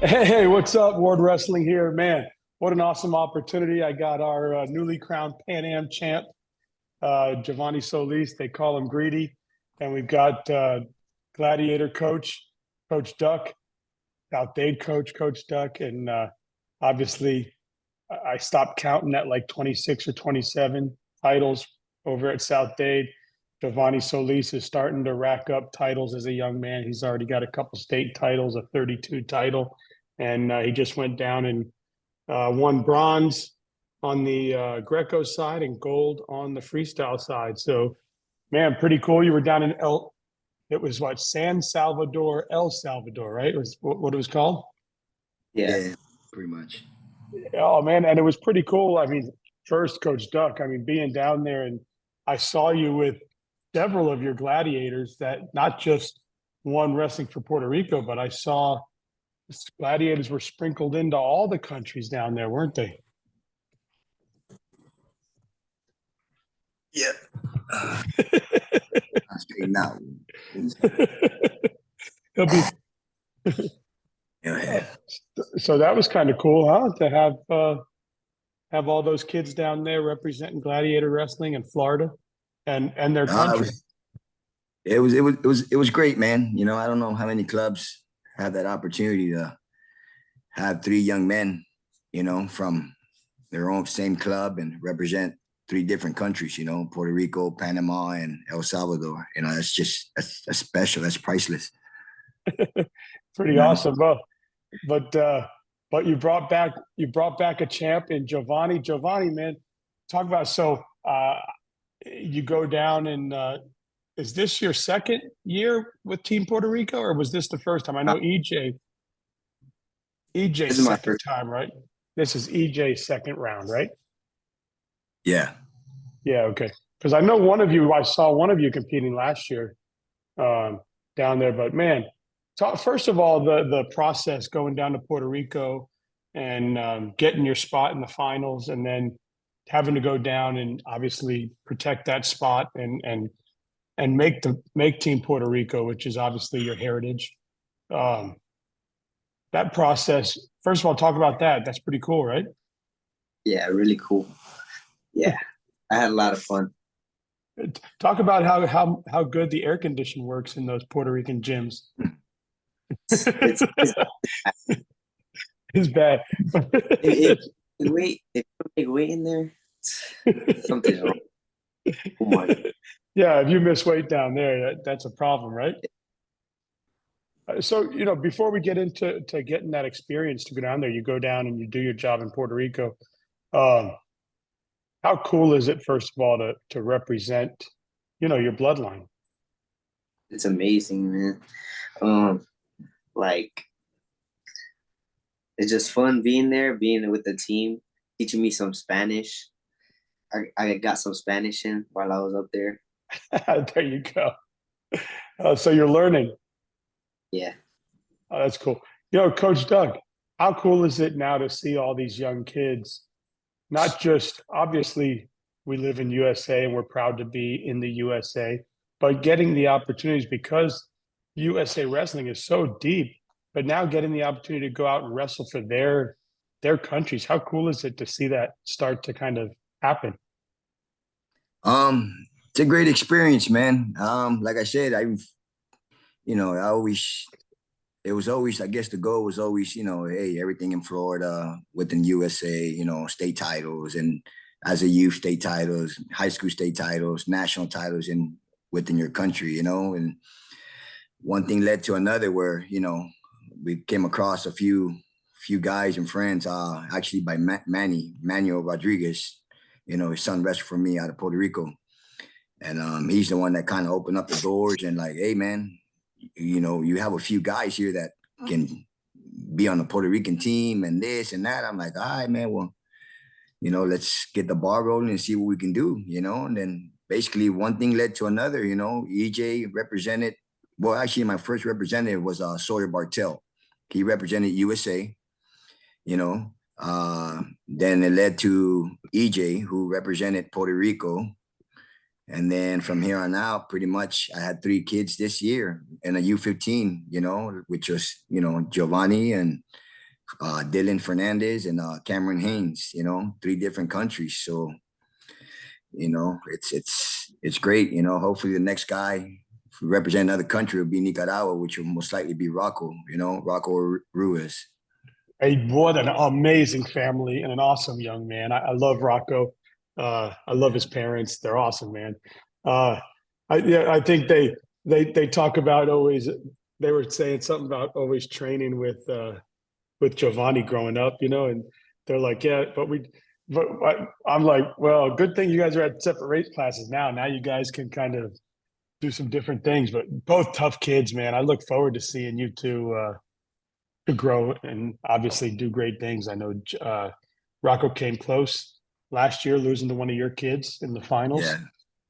Hey, what's up, World Wrestling here, man? What an awesome opportunity! I got our newly crowned Pan Am champ, Jovani Solis. They call him Greedy, and we've got Gladiator coach, Coach Duck, South Dade coach, Coach Duck, and obviously I stopped counting at like 26 or 27 titles over at South Dade. Giovanni Solis is starting to rack up titles as a young man. He's already got a couple state titles, a 32 title, and he just went down and won bronze on the Greco side and gold on the freestyle side. So, man, pretty cool. You were down in it was what, San Salvador, El Salvador, right? It was what it was called? Yeah. Yeah, pretty much. Oh man, and it was pretty cool. I mean, first, Coach Duck, I mean, being down there and I saw you with several of your gladiators that not just one wrestling for Puerto Rico, but I saw gladiators were sprinkled into all the countries down there, weren't they? Yeah. I'm straighten out. He'll be Yeah. so that was kind of cool, huh? To have all those kids down there representing gladiator wrestling in Florida and their Uh, it country. was it was great, man. I don't know how many clubs have that opportunity to have three young men, from their own same club and represent three different countries, Puerto Rico, Panama, and El Salvador. That's special. That's priceless. Pretty You know. awesome. But you brought back a champ in Giovanni. Giovanni, man, talk about you go down and is this your second year with Team Puerto Rico, or was this the first time? I know This EJ's is my second first. time, right? This is EJ's second round, right? Yeah. Yeah, okay. Because I saw one of you competing last year um, down there. But man, first of all, the process going down to Puerto Rico and getting your spot in the finals, and then having to go down and obviously protect that spot and make Team Puerto Rico, which is obviously your heritage. Um, that process, first of all, talk about that. That's pretty cool, right? Yeah, really cool. Yeah, I had a lot of fun. Talk about how good the air condition works in those Puerto Rican gyms. It's It's bad. if if you make weight in there, something's wrong. Oh my. Yeah, if you miss weight down there, that's a problem, right? So, before we get into getting that experience to go down there, you go down and you do your job in Puerto Rico. Um, how cool is it, first of all, to represent, your bloodline? It's amazing, man. Um, like it's just fun being there, being with the team, teaching me some Spanish. I got some Spanish in while I was up there. There you go. So you're learning. Yeah. Oh, that's cool. Coach Doug, how cool is it now to see all these young kids? Not just obviously we live in USA and we're proud to be in the USA, but getting the opportunities because USA wrestling is so deep, but now getting the opportunity to go out and wrestle for their countries. How cool is it to see that start to kind of happen? It's a great experience, man. Like I said, I always it was always, I guess the goal was always, hey, everything in Florida within USA, state titles and as a youth state titles, high school state titles, national titles in within your country, and one thing led to another where, we came across a few guys and friends, actually by Manuel Rodriguez, his son wrestled for me out of Puerto Rico. And he's the one that kind of opened up the doors and like, hey man, you have a few guys here that can be on the Puerto Rican team and this and that. I'm like, all right, man, well, let's get the ball rolling and see what we can do, and then basically one thing led to another, EJ represented, well, actually my first representative was Sawyer Bartell. He represented USA, you know. Then it led to EJ, who represented Puerto Rico. And then from here on out, pretty much I had three kids this year in a U15, which was, Giovanni and Dylan Fernandez, and Cameron Haynes. 3 different countries. So it's great. Hopefully the next guy, if we represent another country, will be Nicaragua, which will most likely be Rocco. Rocco Ruiz. Hey, what an amazing family and an awesome young man. I love Rocco. I love his parents. They're awesome, man. I think they talk about always. They were saying something about always training with Jovani growing up, and they're like, yeah, but I'm like, well, good thing you guys are at separate race classes now. Now you guys can kind of do some different things, but both tough kids, man. I look forward to seeing you two to grow and obviously do great things. I know Rocco came close last year, losing to one of your kids in the finals.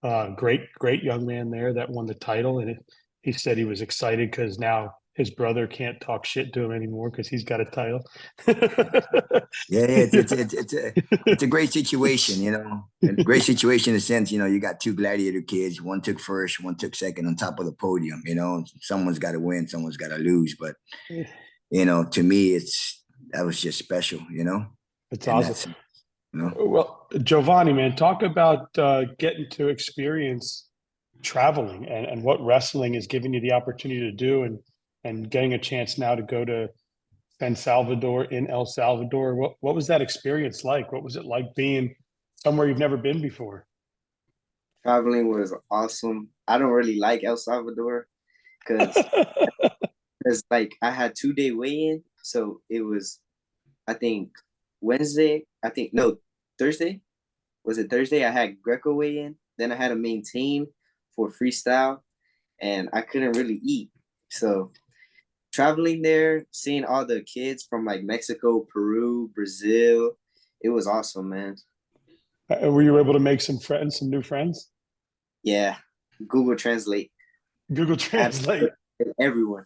Yeah. Great young man there that won the title. And he said he was excited because now his brother can't talk shit to him anymore because he's got a title. Yeah, it's a great situation, a great situation in the sense, you got 2 gladiator kids. One took first, one took second on top of the podium. Someone's got to win, someone's got to lose. But to me, that was just special. It's and awesome. That's, Well, Jovani, man, talk about getting to experience traveling and what wrestling is giving you the opportunity to do, and getting a chance now to go to San Salvador in El Salvador. What was that experience like? What was it like being somewhere you've never been before? Traveling was awesome. I don't really like El Salvador because like I had 2-day weigh-in. So it was, I think, Thursday. Was it Thursday? I had Greco weigh-in. Then I had to maintain for freestyle, and I couldn't really eat. So traveling there, seeing all the kids from like Mexico, Peru, Brazil, it was awesome, man. Were you able to make some new friends? Yeah, Google Translate. Google Translate. Everyone.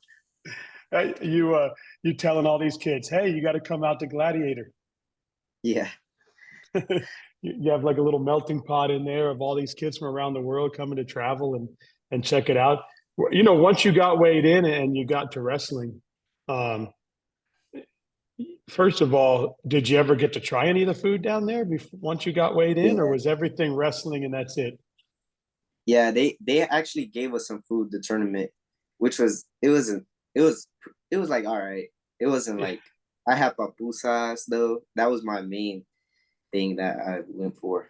You telling all these kids, hey, you got to come out to Gladiator. Yeah. You have like a little melting pot in there of all these kids from around the world coming to travel and check it out. Once you got weighed in and you got to wrestling, first of all, did you ever get to try any of the food down there once you got weighed in, or was everything wrestling and that's it? Yeah, they actually gave us some food the tournament, which it was like all right. It wasn't like I had pupusas though. That was my main thing that I went for.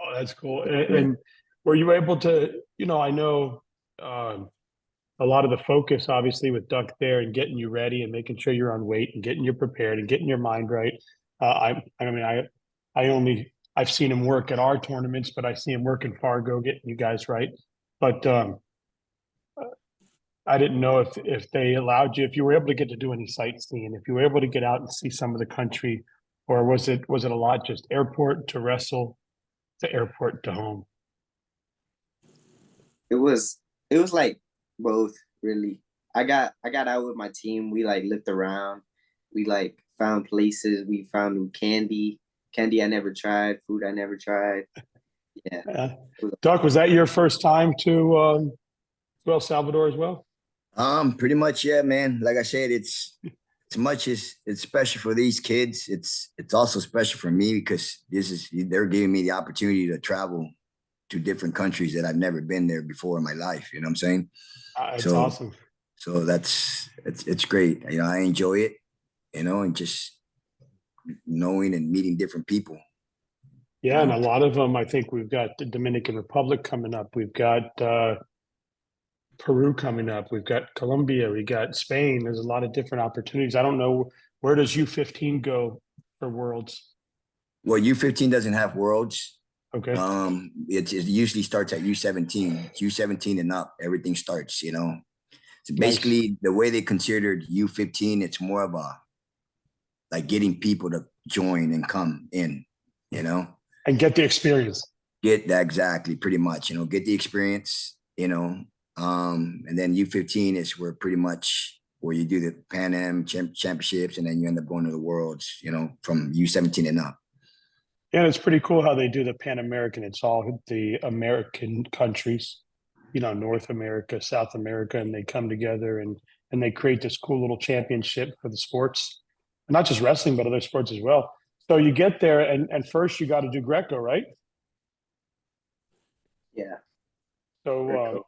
Oh, that's cool. And were you able to, I know a lot of the focus obviously with Duck there and getting you ready and making sure you're on weight and getting you prepared and getting your mind right. I've seen him work at our tournaments, but I see him work in Fargo, getting you guys right. But I didn't know if they allowed you, if you were able to get to do any sightseeing, if you were able to get out and see some of the country, or was it a lot just airport to wrestle to airport to home? It was like both, really. I got out with my team. We like looked around. We like found places. We found new candy I never tried, food I never tried. Yeah. Duck, was that your first time to El Salvador as well? Pretty much, yeah, man. Like I said, it's as much as it's special for these kids, it's also special for me because they're giving me the opportunity to travel to different countries that I've never been there before in my life. You know what I'm saying? It's awesome. So it's great. I enjoy it, and just knowing and meeting different people. Yeah, and a lot of them, I think we've got the Dominican Republic coming up. We've got Peru coming up. We've got Colombia. We got Spain. There's a lot of different opportunities. I don't know, where does U15 go for Worlds? Well, U15 doesn't have Worlds. Okay. It usually starts at U17. U17 and up, everything starts. So basically, the way they considered U15, it's more of like getting people to join and come in. And get the experience. Get that exactly, pretty much. Get the experience. And then U15 is where you do the Pan-Am championships, and then you end up going to the Worlds. From U17 and up. Yeah, it's pretty cool how they do the Pan American. It's all the American countries, North America, South America, and they come together and they create this cool little championship for the sports. not just wrestling, but other sports as well. So you get there, and first you got to do Greco, right? Yeah. So Greco.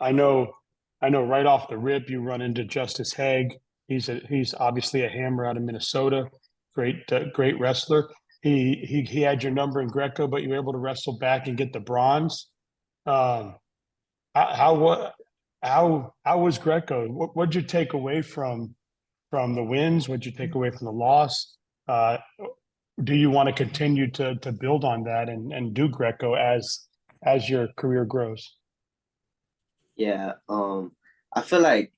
I know right off the rip you run into Justice Haig. He's obviously a hammer out of Minnesota, great wrestler. He had your number in Greco, but you were able to wrestle back and get the bronze. Um, how how was Greco? What'd you take away from the wins? What'd you take away from the loss? Uh, do you want to continue to build on that and do Greco as your career grows? Yeah. I feel like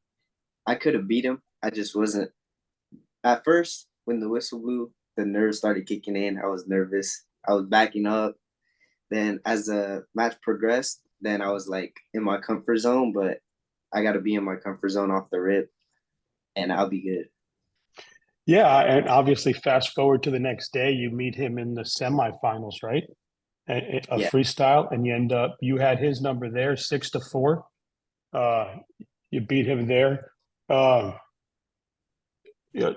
I could have beat him. I just wasn't. At first, when the whistle blew, the nerves started kicking in. I was nervous. I was backing up. Then as the match progressed, then I was like in my comfort zone, but I got to be in my comfort zone off the rip, and I'll be good. Yeah, and obviously, fast forward to the next day, you meet him in the semifinals, right? A Yeah. freestyle, and you had his number there, 6-4. Uh, you beat him there. Um, yeah,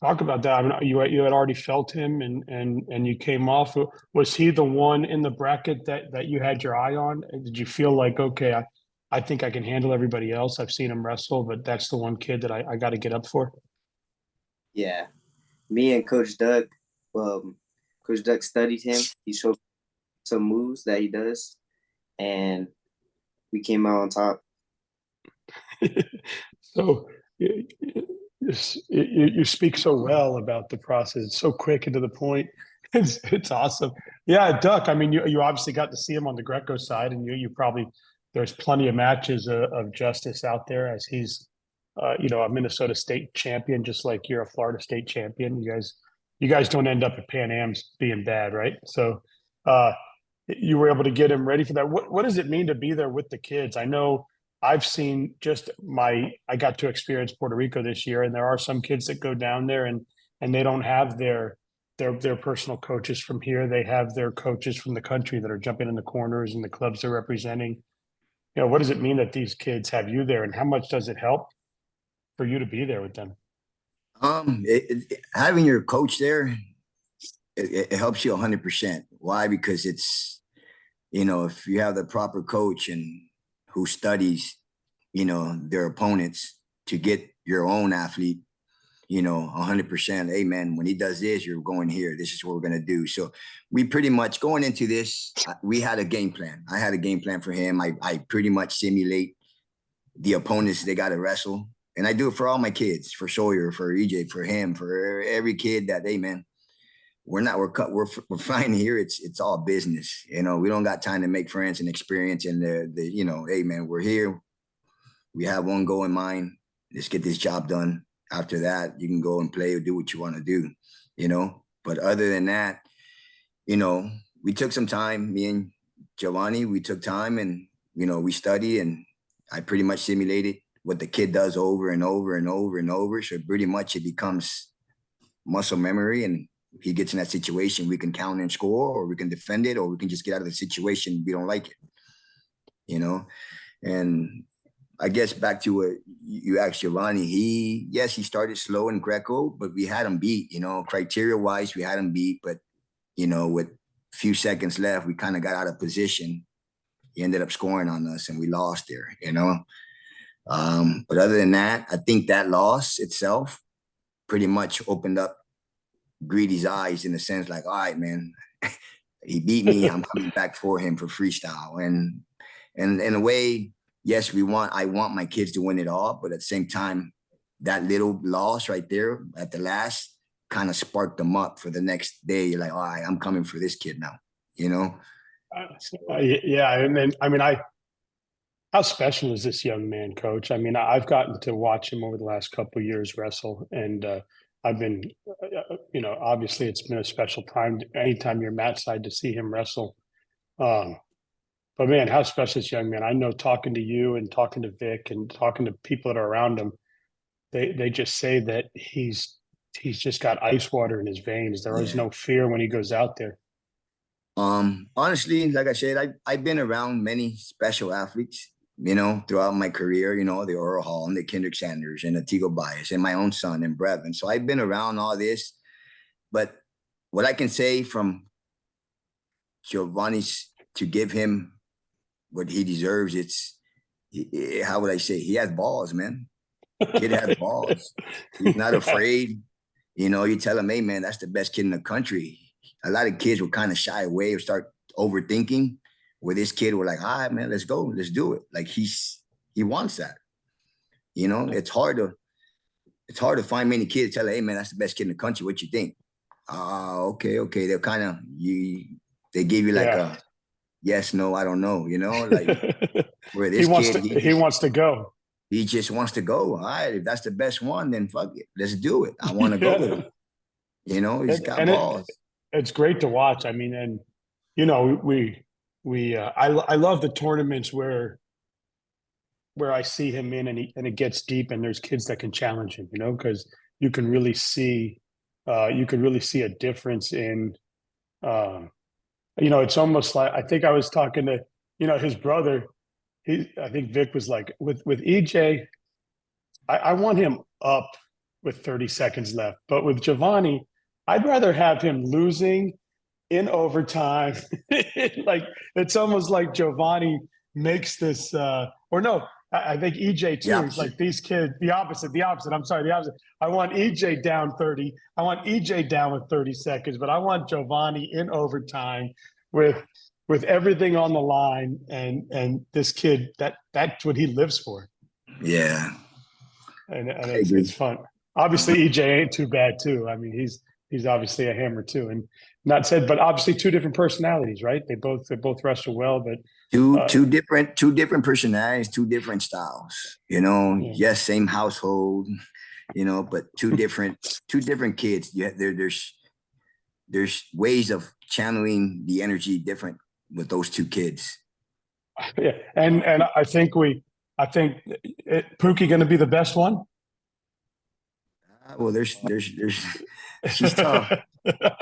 talk about that. I mean, you had already felt him, and you came off. Was he the one in the bracket that you had your eye on? Did you feel like, okay, I think I can handle everybody else? I've seen him wrestle, but that's the one kid that I got to get up for. Yeah. Me and Coach Duck studied him. He showed some moves that he does, and we came out on top. So you speak so well about the process. It's so quick and to the point. It's awesome. Yeah, Duck. I mean, you obviously got to see him on the Greco side, and you probably there's plenty of matches of Justice out there as he's a Minnesota State champion, just like you're a Florida State champion. You guys don't end up at Pan-Ams being bad, right? So uh, you were able to get him ready for that. What does it mean to be there with the kids? I know I've seen I got to experience Puerto Rico this year, and there are some kids that go down there and they don't have their personal coaches from here. They have their coaches from the country that are jumping in the corners and the clubs they're representing. What does it mean that these kids have you there, and how much does it help for you to be there with them? Having your coach there, it helps you 100%. Why? Because it's, if you have the proper coach and who studies, their opponents to get your own athlete, 100%. Hey, man, when he does this, you're going here. This is what we're going to do. So we pretty much going into this, we had a game plan. I had a game plan for him. I pretty much simulate the opponents they got to wrestle. And I do it for all my kids, for Sawyer, for EJ, for him, for every kid that, hey, man, we're fine here. It's all business. We don't got time to make friends and experience. And hey, man, we're here. We have one goal in mind. Let's get this job done. After that, you can go and play or do what you want to do, But other than that, we took some time, me and Jovani, we took time and, we studied and I pretty much simulated what the kid does over and over and over and over. So pretty much it becomes muscle memory. And if he gets in that situation, we can counter and score, or we can defend it, or we can just get out of the situation. We don't like it, And I guess back to what you asked Giovanni, he started slow in Greco, but we had him beat, criteria wise, we had him beat. But, with a few seconds left, we kind of got out of position. He ended up scoring on us and we lost there, But other than that, I think that loss itself pretty much opened up Greedy's eyes in the sense like, all right, man, he beat me. I'm coming back for him for freestyle. And in a way, yes, I want my kids to win it all. But at the same time, that little loss right there at the last kind of sparked them up for the next day. You're like, all right, I'm coming for this kid now, Yeah, and then how special is this young man, Coach? I mean, I've gotten to watch him over the last couple of years wrestle, and I've been, obviously it's been a special time anytime you're mat side to see him wrestle. But man, how special is this young man? I know talking to you and talking to Vic and talking to people that are around him, they just say that he's just got ice water in his veins. There is no fear when he goes out there. Honestly, like I said, I've been around many special athletes, throughout my career, the Earl Hall and the Kendrick Sanders and the Tigo Bias and my own son and Brevin. So I've been around all this. But what I can say from Jovani's, to give him what he deserves, how would I say? He has balls, man. Kid has balls. He's not afraid. You tell him, hey, man, that's the best kid in the country. A lot of kids will kind of shy away or start overthinking, where this kid were like, all right, man, let's go. Let's do it. Like he wants that. It's hard to find many kids tell, hey, man, that's the best kid in the country. What you think? Okay. They're kind of, they give you like a yes, no, I don't know, like where this he wants to go. He just wants to go. All right, if that's the best one, then fuck it. Let's do it. I want to go with him. He's got balls. It's great to watch. I mean, and I love the tournaments where I see him in and it gets deep and there's kids that can challenge him, because you can really see a difference in it's almost like, I think I was talking to his brother. I think Vic was like, with EJ, I want him up with 30 seconds left, but with Jovani, I'd rather have him losing in overtime. Like, it's almost like Jovani makes this, or no, I think EJ too. He's like, these kids, the opposite. I'm sorry, the opposite. I want EJ down 30. I want EJ down with 30 seconds, but I want Jovani in overtime with everything on the line. And this kid, that's what he lives for. Yeah. And it's fun. Obviously, EJ ain't too bad too. I mean, he's obviously a hammer too. And not said, but obviously two different personalities, right? They both wrestle well, but two different personalities, two different styles. Yes, same household, but two different kids. Yeah, there's ways of channeling the energy different with those two kids. Yeah, and I think Pookie going to be the best one. Well, there's she's tough.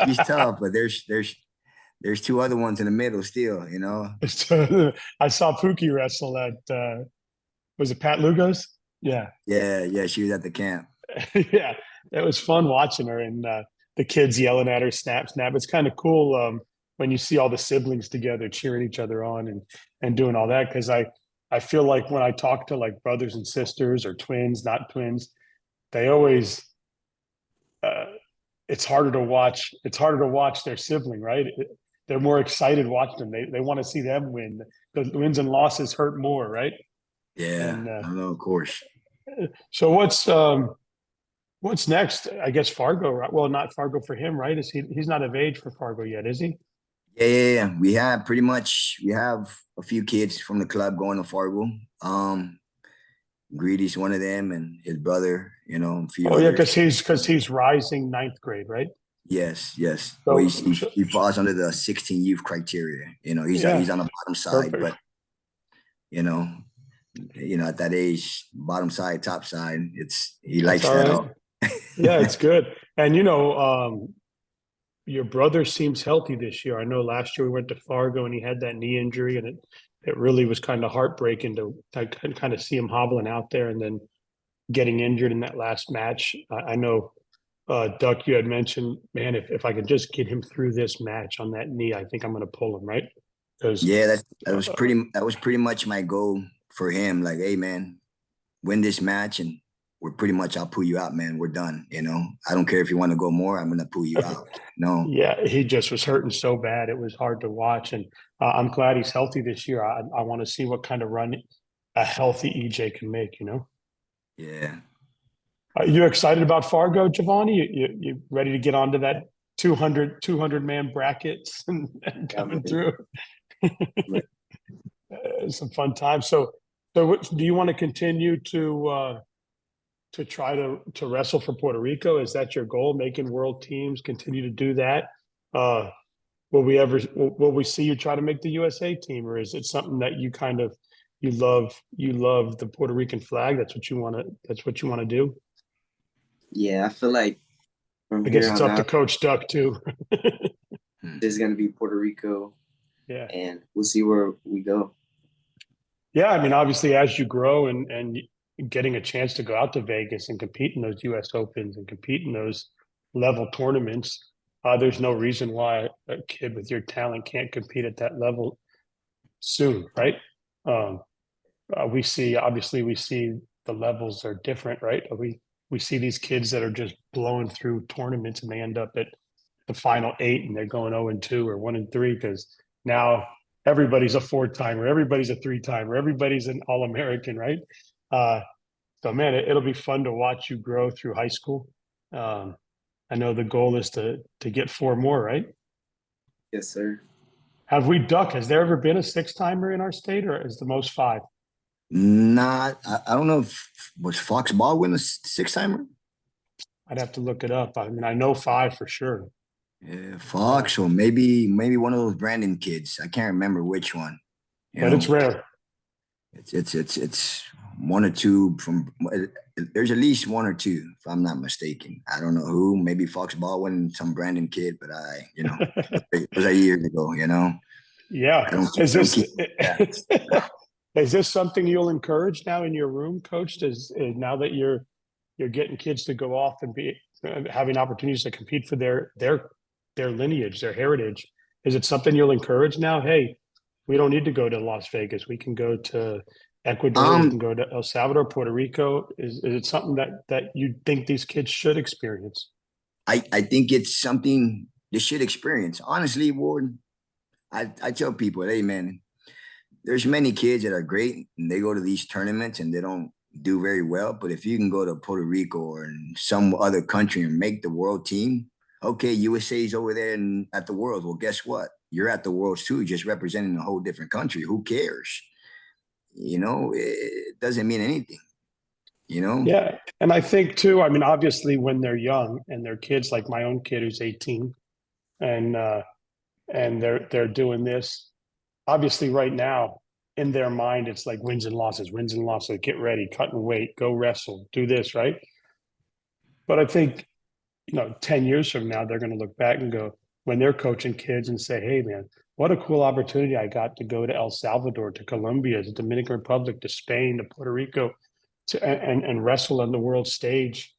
She's tough, but there's two other ones in the middle still, I saw Pookie wrestle at was it Pat Lugo's? Yeah, she was at the camp. Yeah, it was fun watching her and the kids yelling at her, snap. It's kind of cool when you see all the siblings together cheering each other on and doing all that, because I feel like when I talk to like brothers and sisters or twins, not twins, they always it's harder to watch their sibling, right? They're more excited watching them. They want to see them win. The wins and losses hurt more, right? Yeah, and, I know, of course. So what's next? I guess Fargo. Well, not Fargo for him, right? He's not of age for Fargo yet, is he? Yeah. We have a few kids from the club going to Fargo. Greedy's one of them, and his brother. A few. Oh, yeah, because he's rising ninth grade, right? Yes. So, he falls under the 16 youth criteria. He's on the bottom side, perfect. But at that age, bottom side, top side, he likes that. Right. Yeah, it's good. And your brother seems healthy this year. I know last year we went to Fargo and he had that knee injury, and it really was kind of heartbreaking to kind of see him hobbling out there and then getting injured in that last match. I know, Duck, you had mentioned, man, if I could just get him through this match on that knee, I think I'm going to pull him, right? Yeah, that was pretty much my goal for him. Like, hey, man, win this match and I'll pull you out, man. We're done. I don't care if you want to go more. I'm going to pull you out. No. Yeah, he just was hurting so bad. It was hard to watch. And I'm glad he's healthy this year. I want to see what kind of run a healthy EJ can make, Yeah. Are you excited about Fargo, Jovani? You ready to get onto that 200 man brackets and coming through? Some fun time. So do you want to continue to try to wrestle for Puerto Rico? Is that your goal? Making world teams, continue to do that? Will we see you try to make the USA team, or is it something that you kind of you love the Puerto Rican flag? That's what you want to do? Yeah, I feel like I guess it's up to Coach Duck too. There's gonna be Puerto Rico. Yeah, and we'll see where we go. Yeah, I mean, obviously, as you grow and getting a chance to go out to Vegas and compete in those U.S. Opens and compete in those level tournaments, there's no reason why a kid with your talent can't compete at that level soon, right? Um, we see the levels are different, right? We see these kids that are just blowing through tournaments and they end up at the final eight and they're going 0-2 or 1-3 because now everybody's a four-timer, everybody's a three-timer, everybody's an All-American, right? Uh, so man, it'll be fun to watch you grow through high school. I know the goal is to get four more, right? Yes, sir. Have we Duck? Has there ever been a six-timer in our state, or is the most five? Not, I don't know if was Fox Baldwin a six-timer? I'd have to look it up. I mean, I know five for sure. Yeah, Fox, or maybe one of those Brandon kids. I can't remember which one. But it's rare. It's one or two from. There's at least one or two, if I'm not mistaken. I don't know who. Maybe Fox Baldwin, some Brandon kid, but it was a year ago. Yeah. I don't. Is this Yeah. is this something you'll encourage now in your room, Coach? Is now that you're getting kids to go off and be having opportunities to compete for their lineage, their heritage? Is it something you'll encourage now? Hey, we don't need to go to Las Vegas. We can go to Ecuador. We can go to El Salvador, Puerto Rico. Is it something that you think these kids should experience? I think it's something they should experience. Honestly, Ward, I tell people, hey man, there's many kids that are great and they go to these tournaments and they don't do very well. But if you can go to Puerto Rico or some other country and make the world team, okay, USA's over there and at the Worlds. Well, guess what? You're at the Worlds too, just representing a whole different country. Who cares? It doesn't mean anything. Yeah, and I think too. I mean, obviously, when they're young and they're kids, like my own kid who's 18, and they're doing this. Obviously, right now in their mind, it's like wins and losses, wins and losses. Get ready, cut and weight, go wrestle, do this, right? But I think 10 years from now, they're going to look back and go, when they're coaching kids and say, hey, man, what a cool opportunity I got to go to El Salvador, to Colombia, to Dominican Republic, to Spain, to Puerto Rico, and wrestle on the world stage.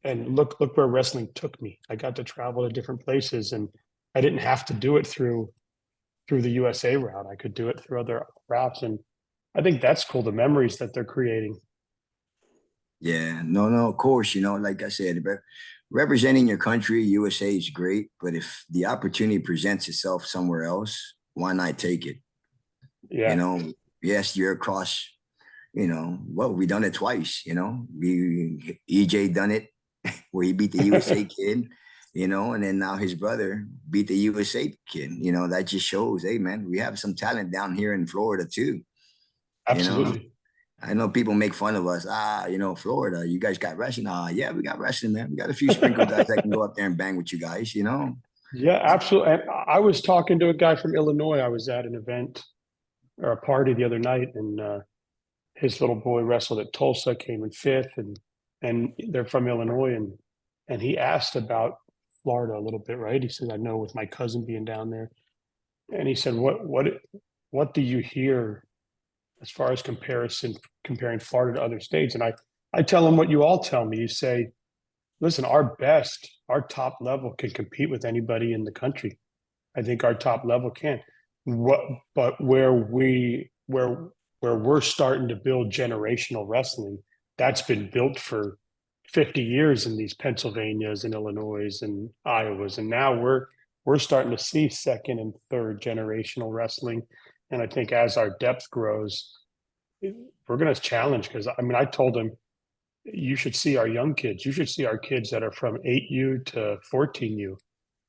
And look where wrestling took me. I got to travel to different places, and I didn't have to do it through the USA route. I could do it through other routes. And I think that's cool, the memories that they're creating. Yeah, no, of course, like I said, representing your country, USA is great, but if the opportunity presents itself somewhere else, why not take it? Yeah. Yes, you're across, well, we done it twice, EJ done it where he beat the USA kid, and then now his brother beat the USA kid. That just shows, hey man, we have some talent down here in Florida too. Absolutely. I know people make fun of us. Florida, you guys got wrestling. Yeah, we got wrestling, man. We got a few sprinkle guys that can go up there and bang with you guys, Yeah, absolutely. And I was talking to a guy from Illinois. I was at an event or a party the other night, and his little boy wrestled at Tulsa, came in fifth, and they're from Illinois, and he asked about Florida a little bit, right? He said, I know with my cousin being down there. And he said, what do you hear as far as comparing Florida to other states? And I tell him what you all tell me. You say, listen, our top level can compete with anybody in the country. I think our top level can. But where we're starting to build generational wrestling, that's been built for 50 years in these Pennsylvanias and Illinois and Iowas. And now we're starting to see second and third generational wrestling. And I think as our depth grows, we're going to challenge, because I told him, you should see our young kids. You should see our kids that are from 8U to 14U.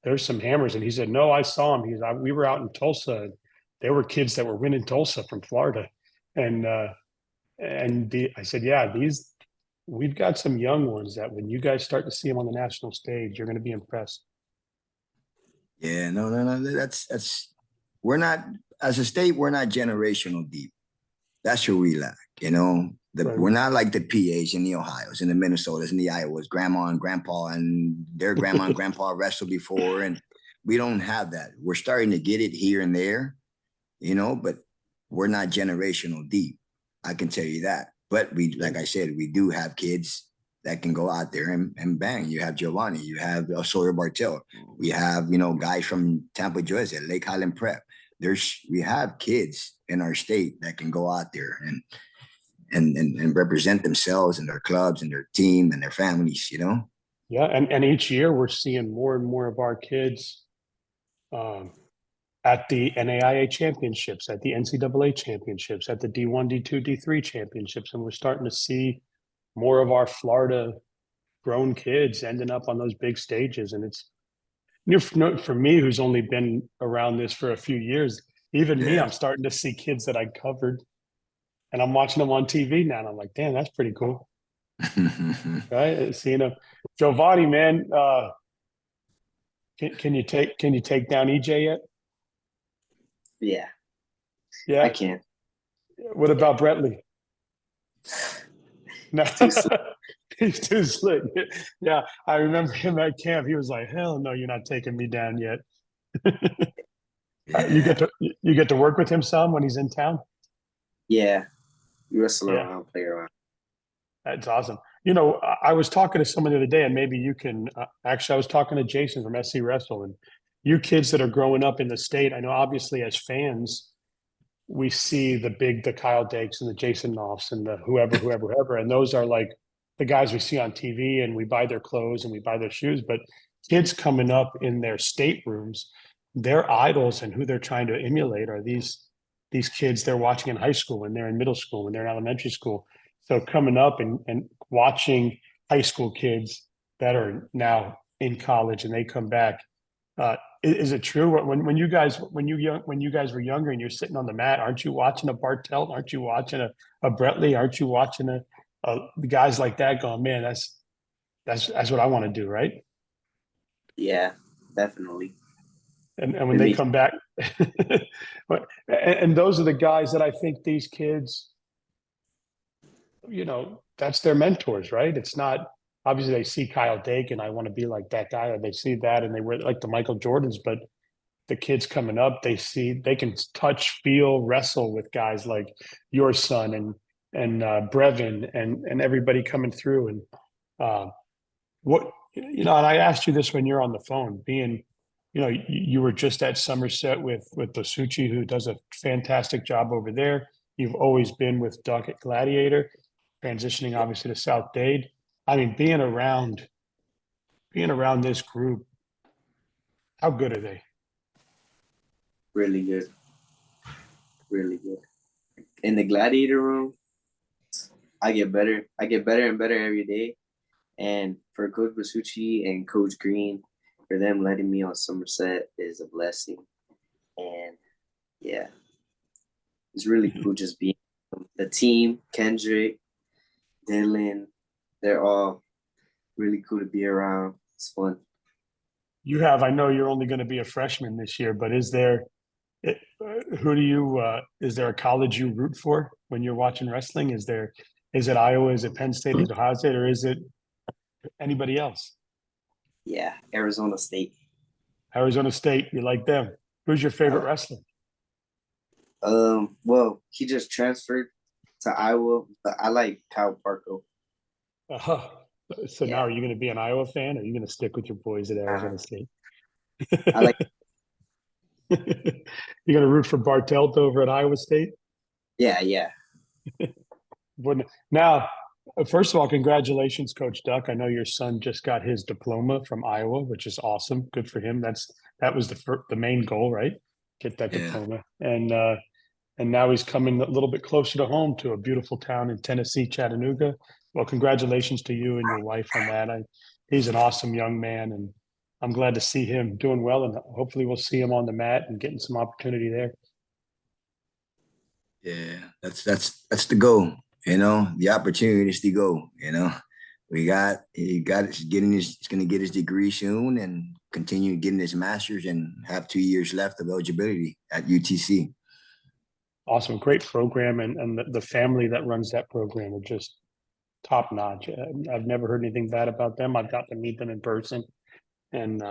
There's some hammers. And he said, no, I saw them. We were out in Tulsa. And there were kids that were winning Tulsa from Florida. And I said, yeah, we've got some young ones that when you guys start to see them on the national stage, you're going to be impressed. Yeah, no. We're not, as a state, we're not generational deep. That's where we lack, Right. We're not like the PAs and the Ohio's and the Minnesotas and the Iowas, grandma and grandpa and their grandma and grandpa wrestled before. And we don't have that. We're starting to get it here and there, but we're not generational deep. I can tell you that. But we, like I said, we do have kids that can go out there and bang. You have Jovani, you have Sawyer Bartell, we have, guys from Tampa, Georgia, Lake Highland Prep. We have kids in our state that can go out there and represent themselves and their clubs and their team and their families, Yeah, and each year we're seeing more and more of our kids at the NAIA championships, at the NCAA championships, at the D1, D2, D3 championships, and we're starting to see more of our Florida grown kids ending up on those big stages. And it's, for me, who's only been around this for a few years, even me, I'm starting to see kids that I covered, and I'm watching them on TV now, and I'm like, damn, that's pretty cool. Right? Seeing them. Jovani, man, can you take down EJ yet? Yeah, I can. What about Bretley? No, he's too slick. Yeah, I remember him at camp. He was like, "Hell no, you're not taking me down yet." You get to work with him some when he's in town. Yeah, you wrestle around, play around. That's awesome. I was talking to someone the other day, and maybe you can. Actually, I was talking to Jason from SC Wrestle, and you kids that are growing up in the state. I know, obviously, as fans, we see the Kyle Dakes and the Jason Knopfs and the whoever, and those are like the guys we see on TV, and we buy their clothes and we buy their shoes. But kids coming up in their staterooms, their idols and who they're trying to emulate are these kids they're watching in high school, when they're in middle school, when they're in elementary school. So coming up and watching high school kids that are now in college and they come back. Is it true when you guys were younger and you're sitting on the mat, aren't you watching a Bartelt? Aren't you watching a Bretley? Aren't you watching the guys like that going, man, that's what I want to do, right? Yeah, definitely. And when they come back, and those are the guys that I think these kids, that's their mentors, right? It's not. Obviously, they see Kyle Dake and I want to be like that guy, or they see that and they wear like the Michael Jordans, but the kids coming up, they can touch, feel, wrestle with guys like your son and Brevin and everybody coming through. And and I asked you this when you're on the phone, being, you were just at Somerset with Bosucci, who does a fantastic job over there. You've always been with Duck at Gladiator, transitioning obviously to South Dade. I mean, being around this group, how good are they? Really good. Really good. In the Gladiator room, I get better. I get better and better every day. And for Coach Bosucci and Coach Green, for them letting me on Somerset is a blessing. And yeah, it's really cool just being the team, Kendrick, Dylan. They're all really cool to be around. It's fun. I know you're only going to be a freshman this year, but is there a college you root for when you're watching wrestling? Is it Iowa? Is it Penn State? Is it Ohio State? Or is it anybody else? Yeah, Arizona State. Arizona State, you like them. Who's your favorite wrestler? Well, he just transferred to Iowa, but I like Kyle Parko. So now are you going to be an Iowa fan, or are you going to stick with your boys at Arizona State? I like. You're going to root for Bartelt over at Iowa State? Yeah. Now, first of all, congratulations, Coach Duck. I know your son just got his diploma from Iowa, which is awesome. Good for him. That was the main goal, right? Get that diploma. And now he's coming a little bit closer to home, to a beautiful town in Tennessee, Chattanooga. Well, congratulations to you and your wife on that. He's an awesome young man, and I'm glad to see him doing well, and hopefully we'll see him on the mat and getting some opportunity there. Yeah, that's the goal. The opportunity is the goal. He's going to get his degree soon and continue getting his master's and have 2 years left of eligibility at UTC. Awesome. Great program. And the family that runs that program are just top notch. I've never heard anything bad about them. I've got to meet them in person, and,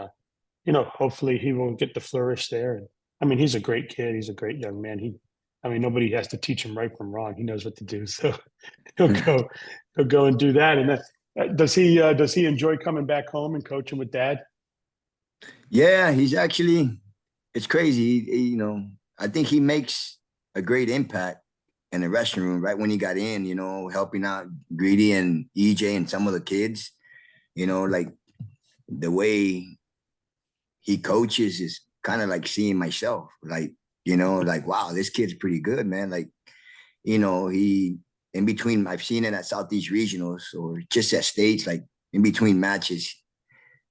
hopefully he will get to flourish there. And I mean, he's a great kid. He's a great young man. I mean, nobody has to teach him right from wrong. He knows what to do. So he'll go and do that. And does he enjoy coming back home and coaching with dad? Yeah, he's actually, it's crazy. You know, I think he makes a great impact in the restroom room right when he got in, you know, helping out Greedy and EJ and some of the kids, you know, like the way he coaches is kind of like seeing myself, like, you know, like, wow, this kid's pretty good, man. Like, you know, he, in between, I've seen it at Southeast Regionals or just at states, like in between matches,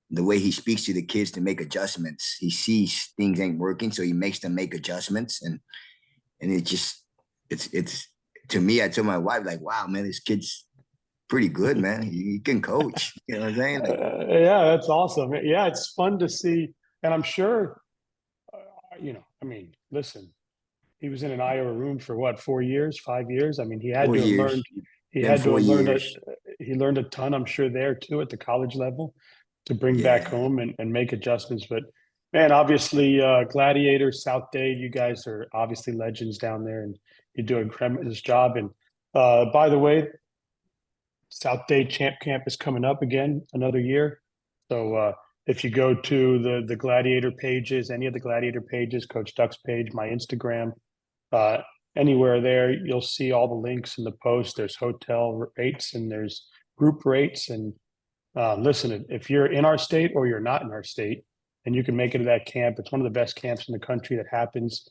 the way he speaks to the kids to make adjustments. He sees things ain't working, so he makes them make adjustments. And it just, it's to me, I told my wife, like, wow, man, this kid's pretty good, man. He can coach. You know what I'm saying? Like, Yeah, that's awesome. Yeah, it's fun to see. And I'm sure, you know, I mean, listen, he was in an Iowa room for what, 4 years, 5 years? I mean, he had 4 to have years. learned, he Been had to 4 have learned, years. he learned a ton, I'm sure, there too at the college level to bring back Yeah. home and make adjustments. But man, obviously, Gladiator, South Dade, you guys are obviously legends down there and you do a tremendous job. And by the way, South Dade Champ Camp is coming up again another year. So if you go to the Gladiator pages, any of the Gladiator pages, Coach Duck's page, my Instagram, uh, anywhere there, you'll see all the links in the post. There's hotel rates and there's group rates. And listen, if you're in our state or you're not in our state and you can make it to that camp, it's one of the best camps in the country that happens.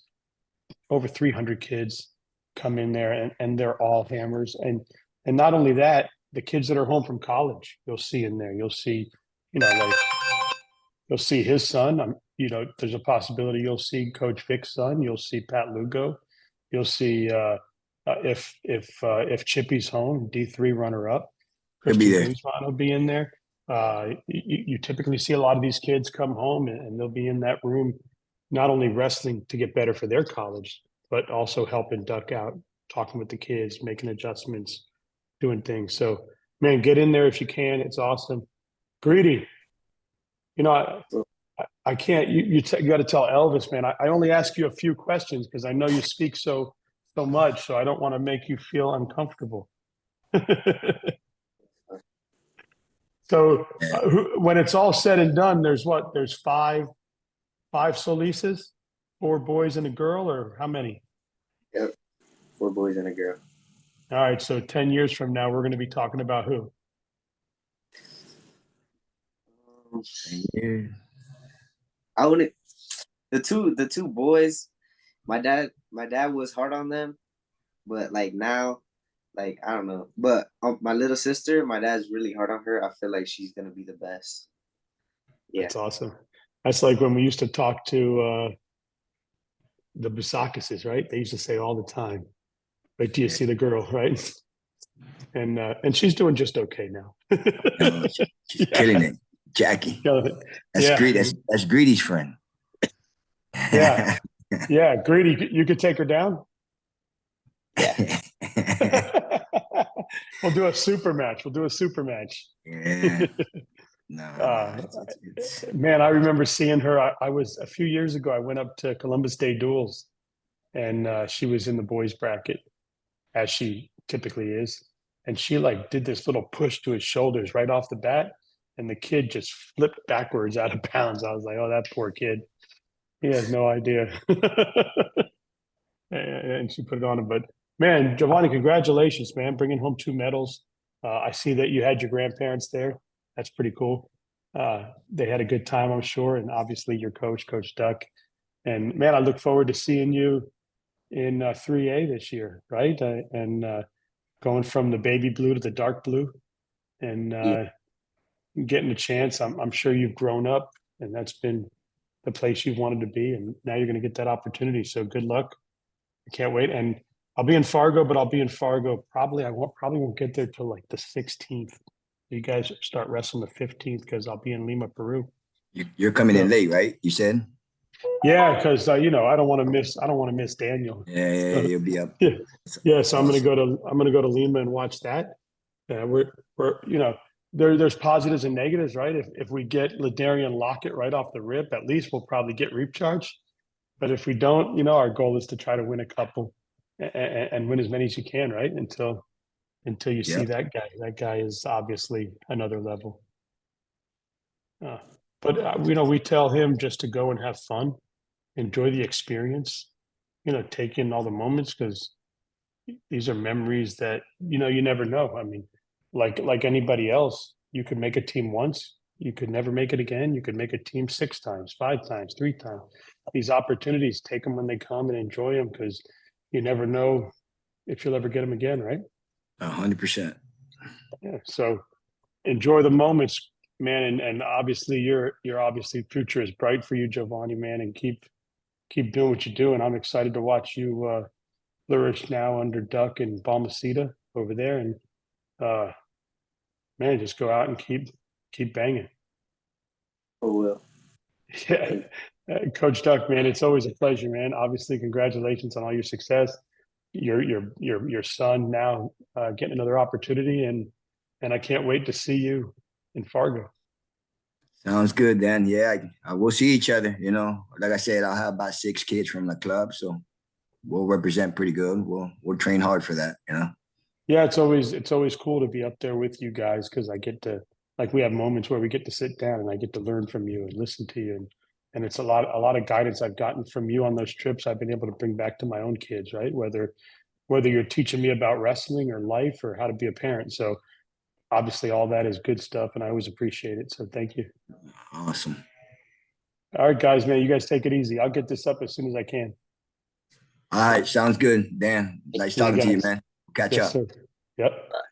Over 300 kids come in there and they're all hammers. And not only that, the kids that are home from college, you'll see in there. You'll see, you know, like you'll see his son. You know, there's a possibility you'll see Coach Vic's son. You'll see Pat Lugo. You'll see if Chippy's home, D3 runner up, He'll be there. Christian will be in there. You typically see a lot of these kids come home and they'll be in that room, not only wrestling to get better for their college, but also helping Duck out, talking with the kids, making adjustments, doing things. So, man, get in there if you can. It's awesome. Greedy, you know, I can't. You got to tell Elvis, man. I only ask you a few questions because I know you speak so much. So I don't want to make you feel uncomfortable. So when it's all said and done, there's what? There's five Solises, 4 boys and a girl, or how many? Yep, 4 boys and a girl. All right, so 10 years from now, we're going to be talking about who? Yeah. I wouldn't. The two boys. My dad was hard on them, but like now, like I don't know. But my little sister, my dad's really hard on her. I feel like she's gonna be the best. Yeah, That's awesome. That's like when we used to talk to the Busakises, right? They used to say all the time, "Wait till you see the girl," right? And she's doing just okay now. No, she's killing it. Jackie. That's Yeah. Greedy. That's Greedy's friend. Yeah. Yeah, Greedy, you could take her down. We'll do a super match. Yeah. No, Man, I remember seeing her. I was a few years ago. I went up to Columbus Day Duels, and she was in the boys bracket, as she typically is. And she like did this little push to his shoulders right off the bat, and the kid just flipped backwards out of bounds. I was like, "Oh, that poor kid. He has no idea." And she put it on him. But man, Jovani, congratulations, man, bringing home 2 medals. I see that you had your grandparents there. That's pretty cool. They had a good time, I'm sure, and obviously your coach, Coach Duck. And man, I look forward to seeing you in 3A this year, right? And going from the baby blue to the dark blue, and getting a chance. I'm sure you've grown up, and that's been the place you've wanted to be, and now you're going to get that opportunity. So good luck. I can't wait. And I'll be in Fargo, but I'll be in Fargo probably. Probably won't get there till like the 16th. You guys start wrestling the 15th because I'll be in Lima, Peru. You're coming in late, right? You said. Yeah, because you know I don't want to miss Daniel. Yeah, you'll be up. Yeah. So I'm gonna go to Lima and watch that. We're you know there's positives and negatives, right? If we get Ladarian Lockett right off the rip, at least we'll probably get Reap Charge. But if we don't, you know, our goal is to try to win a couple. and win as many as you can, right? Until you see Yep. that guy. That guy is obviously another level. But we tell him just to go and have fun, enjoy the experience, take in all the moments, because these are memories that you never know. I mean, like anybody else, you could make a team once, you could never make it again. You could make a team 6 times, 5 times, 3 times. These opportunities, take them when they come and enjoy them, because you never know if you'll ever get them again, right? 100%. Yeah. So enjoy the moments, man, and obviously your obviously future is bright for you, Jovani, man, and keep doing what you're doing. I'm excited to watch you flourish now under Duck and Balmaceda over there, and man, just go out and keep banging. Oh well. Yeah. Coach Duck, man, it's always a pleasure, man. Obviously, congratulations on all your success. Your son now getting another opportunity, and I can't wait to see you in Fargo. Sounds good, Dan. Yeah, I will see each other. Like I said, I'll have about 6 kids from the club, so we'll represent pretty good. We'll train hard for that. Yeah, it's always cool to be up there with you guys, because I get to, like, we have moments where we get to sit down and I get to learn from you and listen to you, and it's a lot of guidance I've gotten from you on those trips. I've been able to bring back to my own kids, right? Whether you're teaching me about wrestling or life or how to be a parent. So obviously all that is good stuff, and I always appreciate it. So thank you. Awesome. All right, guys, man, you guys take it easy. I'll get this up as soon as I can. All right, sounds good, Dan. Nice talking to you, man. Catch Yes, up. sir. Yep.